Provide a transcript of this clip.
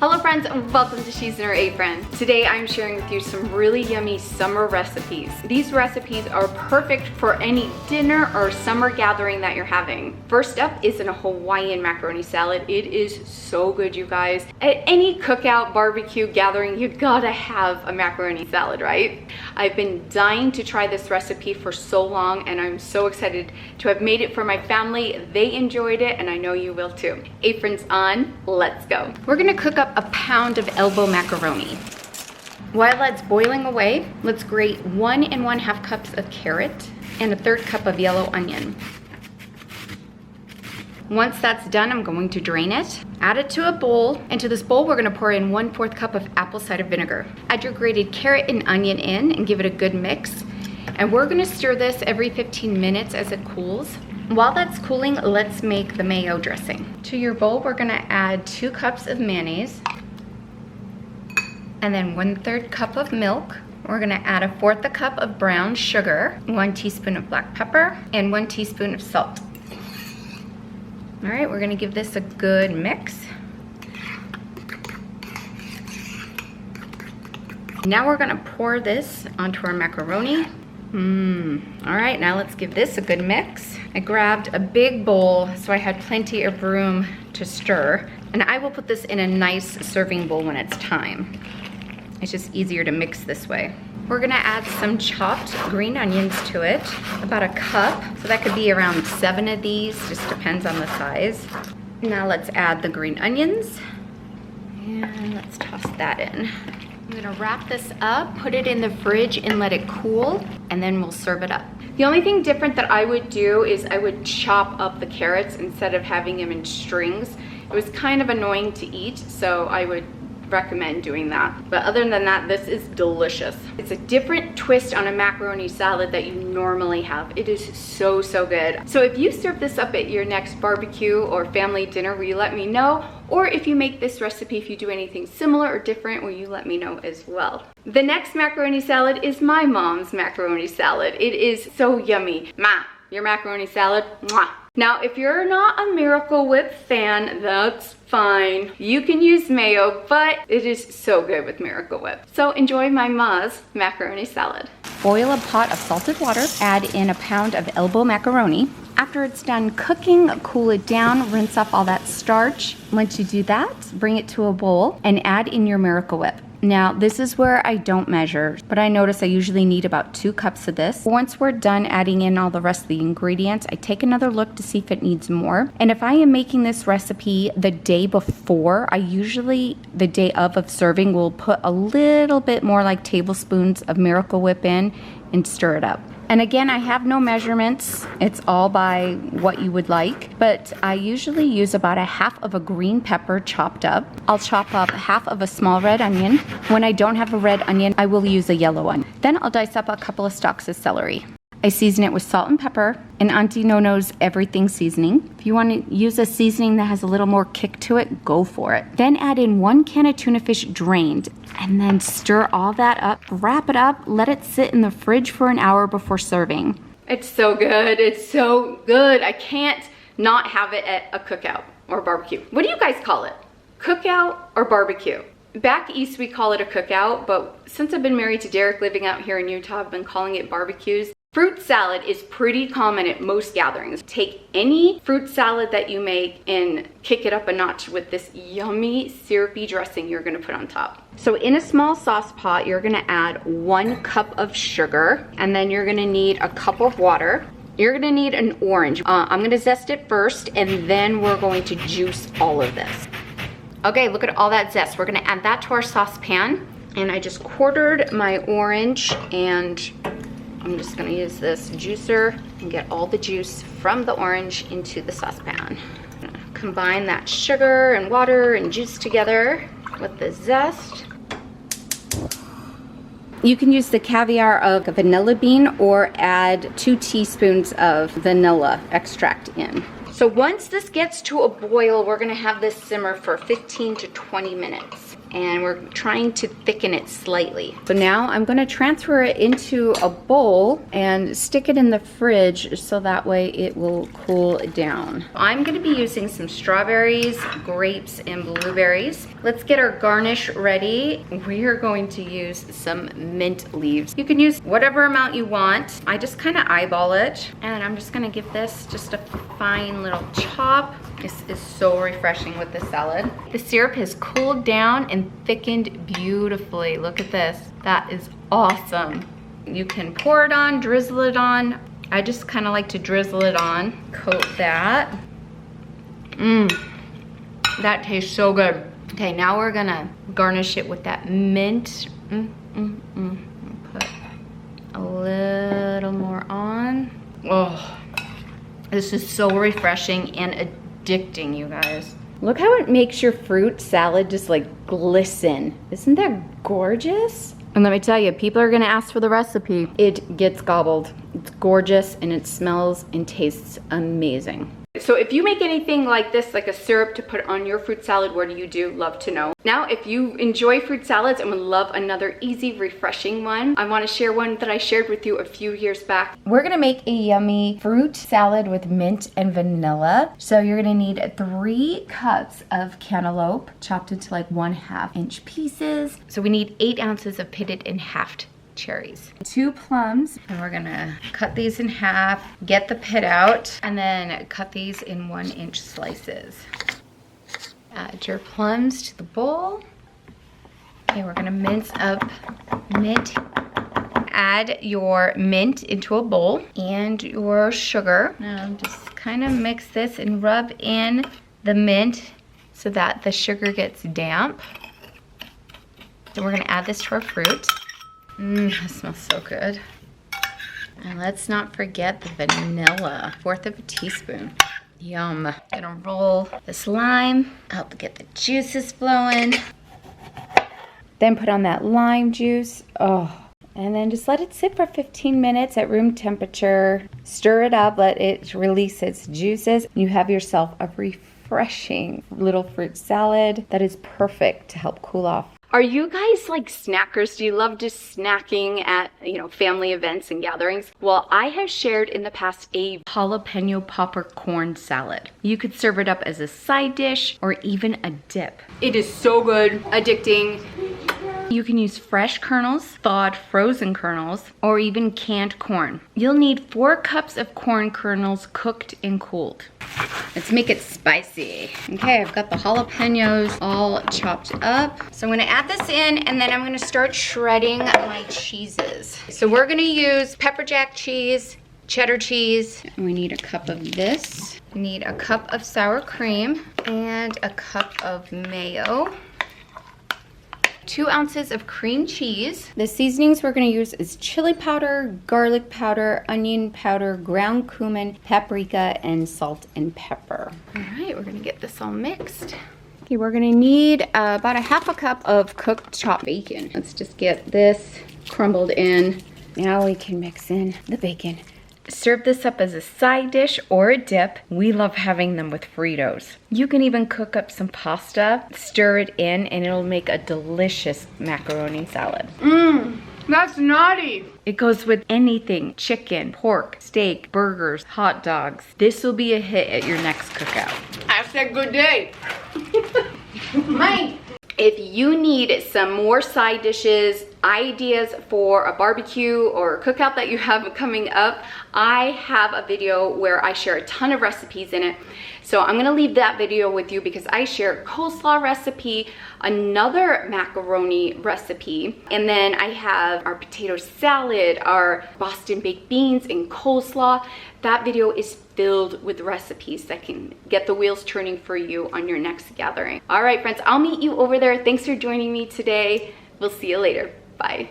Hello friends, and welcome to She's in Her Apron. Today I'm sharing with you some really yummy summer recipes. These recipes are perfect for any dinner or summer gathering that you're having. First up is a Hawaiian macaroni salad. It is so good, you guys. At any cookout, barbecue, gathering, you gotta have a macaroni salad, right? I've been dying to try this recipe for so long, and I'm so excited to have made it for my family. They enjoyed it, and I know you will too. Aprons on, let's go. We're gonna cook up a pound of elbow macaroni. While that's boiling away, let's grate 1 1/2 cups of carrot and 1/3 cup of yellow onion. Once that's done, I'm going to drain it, add it to a bowl. Into this bowl, we're gonna pour in 1/4 cup of apple cider vinegar. Add your grated carrot and onion in and give it a good mix. And we're gonna stir this every 15 minutes as it cools. While that's cooling, let's make the mayo dressing. To your bowl, we're gonna add 2 cups of mayonnaise and then 1/3 cup of milk. We're gonna add 1/4 cup of brown sugar, 1 teaspoon of black pepper, and 1 teaspoon of salt. All right, we're gonna give this a good mix. Now we're gonna pour this onto our macaroni. All right, now let's give this a good mix. I grabbed a big bowl so I had plenty of room to stir, and I will put this in a nice serving bowl when it's time. It's just easier to mix this way. We're gonna add some chopped green onions to it, about 1 cup, so that could be around 7 of these, just depends on the size. Now let's add the green onions, and let's toss that in. I'm gonna wrap this up, put it in the fridge and let it cool, and then we'll serve it up. The only thing different that I would do is I would chop up the carrots instead of having them in strings. It was kind of annoying to eat, so I would recommend doing that. But other than that, this is delicious. It's a different twist on a macaroni salad that you normally have. It is so, so good. So if you serve this up at your next barbecue or family dinner, will you let me know? Or if you make this recipe, if you do anything similar or different, will you let me know as well? The next macaroni salad is my mom's macaroni salad. It is so yummy. Ma, your macaroni salad, mwah. Now, if you're not a Miracle Whip fan, that's fine. You can use mayo, but it is so good with Miracle Whip. So enjoy my ma's macaroni salad. Boil a pot of salted water, add in 1 pound of elbow macaroni. After it's done cooking, cool it down, rinse off all that starch. Once you do that, bring it to a bowl and add in your Miracle Whip. Now, this is where I don't measure, but I notice I usually need about 2 cups of this. Once we're done adding in all the rest of the ingredients, I take another look to see if it needs more. And if I am making this recipe the day before, I usually, the day of serving, will put a little bit more, like tablespoons of Miracle Whip in and stir it up. And again, I have no measurements. It's all by what you would like. But I usually use about 1/2 of a green pepper chopped up. I'll chop up 1/2 of a small red onion. When I don't have a red onion, I will use a yellow one. Then I'll dice up a couple of stalks of celery. I season it with salt and pepper and Auntie Nono's everything seasoning. If you want to use a seasoning that has a little more kick to it, go for it. Then add in 1 can of tuna fish drained, and then stir all that up, wrap it up, let it sit in the fridge for an hour before serving. It's so good, it's so good. I can't not have it at a cookout or barbecue. What do you guys call it? Cookout or barbecue? Back east we call it a cookout, but since I've been married to Derek living out here in Utah, I've been calling it barbecues. Fruit salad is pretty common at most gatherings. Take any fruit salad that you make and kick it up a notch with this yummy syrupy dressing you're gonna put on top. So in a small sauce pot, you're gonna add 1 cup of sugar, and then you're gonna need a cup of water. You're gonna need an orange. I'm gonna zest it first, and then we're going to juice all of this. Okay, look at all that zest. We're gonna add that to our saucepan, and I just quartered my orange, and I'm just gonna use this juicer and get all the juice from the orange into the saucepan. Combine that sugar and water and juice together with the zest. You can use the caviar of a vanilla bean or add 2 teaspoons of vanilla extract in. So once this gets to a boil, we're gonna have this simmer for 15 to 20 minutes. and we're trying to thicken it slightly. So now I'm gonna transfer it into a bowl and stick it in the fridge so that way it will cool down. I'm gonna be using some strawberries, grapes, and blueberries. Let's get our garnish ready. We are going to use some mint leaves. You can use whatever amount you want. I just kind of eyeball it, and I'm just gonna give this just a fine little chop. This is so refreshing with the salad. The syrup has cooled down and thickened beautifully. Look at this. That is awesome. You can pour it on, drizzle it on. I just kind of like to drizzle it on. Coat that. That tastes so good. Okay, now we're gonna garnish it with that mint. Put a little more on. Oh, this is so refreshing and addicting, you guys. Look how it makes your fruit salad just like glisten. Isn't that gorgeous? And let me tell you, people are gonna ask for the recipe. It gets gobbled. It's gorgeous and it smells and tastes amazing. So if you make anything like this, like a syrup to put on your fruit salad, what do you do? Love to know. Now, if you enjoy fruit salads and would love another easy, refreshing one, I want to share one that I shared with you a few years back. We're gonna make a yummy fruit salad with mint and vanilla. So you're gonna need 3 cups of cantaloupe, chopped into like 1/2 inch pieces. So we need 8 ounces of pitted and halved cherries, 2 plums, and we're gonna cut these in half, get the pit out, and then cut these in 1 inch slices. Add your plums to the bowl. Okay, we're gonna mince up mint. Add your mint into a bowl and your sugar. Now just kind of mix this and rub in the mint so that the sugar gets damp. So we're gonna add this to our fruit. That smells so good. And let's not forget the vanilla, 1/4 of a teaspoon. Yum. Gonna roll this lime, help get the juices flowing. Then put on that lime juice. Oh, and then just let it sit for 15 minutes at room temperature. Stir it up, let it release its juices. You have yourself a refreshing little fruit salad that is perfect to help cool off. Are you guys like snackers? Do you love just snacking at, family events and gatherings? Well, I have shared in the past a jalapeno popcorn salad. You could serve it up as a side dish or even a dip. It is so good, addicting. You can use fresh kernels, thawed frozen kernels, or even canned corn. You'll need 4 cups of corn kernels cooked and cooled. Let's make it spicy. Okay, I've got the jalapenos all chopped up. So I'm gonna add this in and then I'm gonna start shredding my cheeses. So we're gonna use pepper jack cheese, cheddar cheese, and we need a cup of this. We need a cup of sour cream and a cup of mayo. 2 ounces of cream cheese. The seasonings we're gonna use is chili powder, garlic powder, onion powder, ground cumin, paprika, and salt and pepper. All right, we're gonna get this all mixed. Okay, we're gonna need about 1/2 cup of cooked chopped bacon. Let's just get this crumbled in. Now we can mix in the bacon. Serve this up as a side dish or a dip. We love having them with Fritos. You can even cook up some pasta, stir it in, and it'll make a delicious macaroni salad. That's naughty. It goes with anything: chicken, pork, steak, burgers, hot dogs. This will be a hit at your next cookout. Hashtag good day. Mike. If you need some more side dishes, ideas for a barbecue or a cookout that you have coming up, I have a video where I share a ton of recipes in it. So I'm gonna leave that video with you because I share a coleslaw recipe, another macaroni recipe, and then I have our potato salad, our Boston baked beans, and coleslaw. That video is filled with recipes that can get the wheels turning for you on your next gathering. All right, friends, I'll meet you over there. Thanks for joining me today. We'll see you later. Bye.